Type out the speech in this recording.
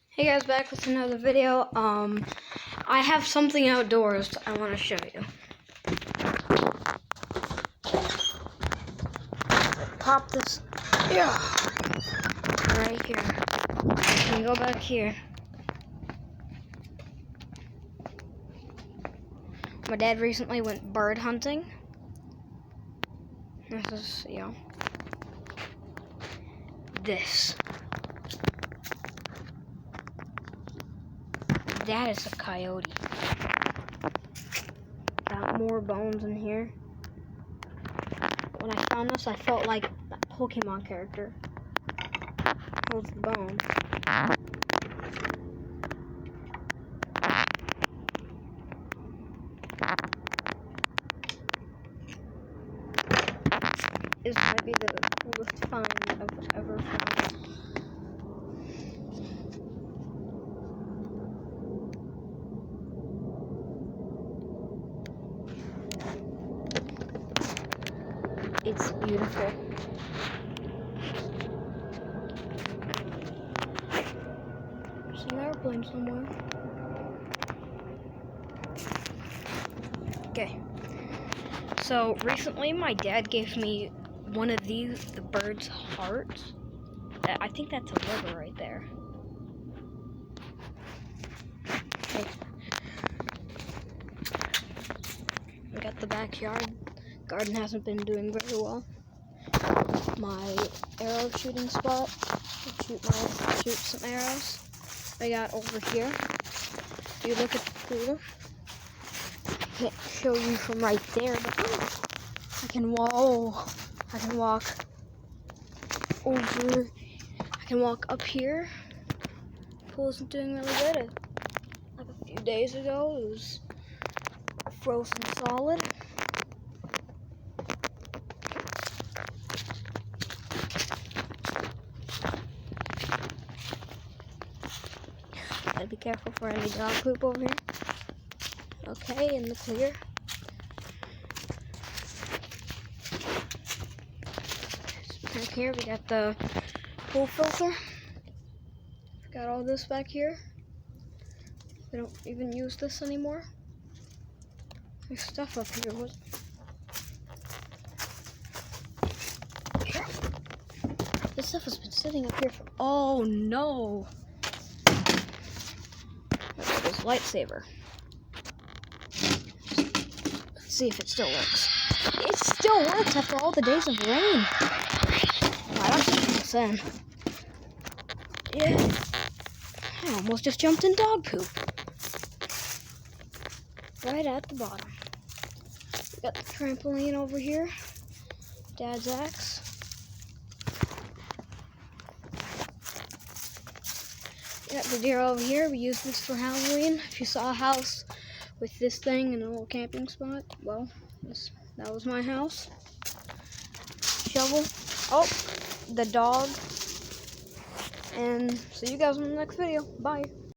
Hey guys, back with another video. I have something outdoors I want to show you. Pop this, right here. And go back here. My dad recently went bird hunting. This is, this. That is a coyote. Got more bones in here. When I found this, I felt like that Pokemon character. Holds the bone. This might be the coolest find I've ever found. It's beautiful. There's an airplane somewhere. Okay. So recently my dad gave me one of these, the bird's hearts. I think that's a liver right there. Okay. We got the backyard. Garden hasn't been doing very well. My arrow shooting spot. Shoot some arrows. I got over here. If you look at the cooler, I can't show you from right there, but I can walk over. I can walk up here. Pool isn't doing really good. Like a few days ago, it was frozen solid. Gotta be careful for any dog poop over here. Okay, in the clear. Back here we got the pool filter. Got all this back here. We don't even use this anymore. There's stuff up here. What? This stuff has been sitting up here for. Oh no! That's his lightsaber. Let's see if it still works. It still works after all the days of rain. I don't think it's in. Yeah. I almost just jumped in dog poop. Right at the bottom. We got the trampoline over here. Dad's axe. We got the deer over here. We used this for Halloween. If you saw a house with this thing and a little camping spot, well, that was my house. Shovel. Oh, the dog. And see you guys in the next video. Bye.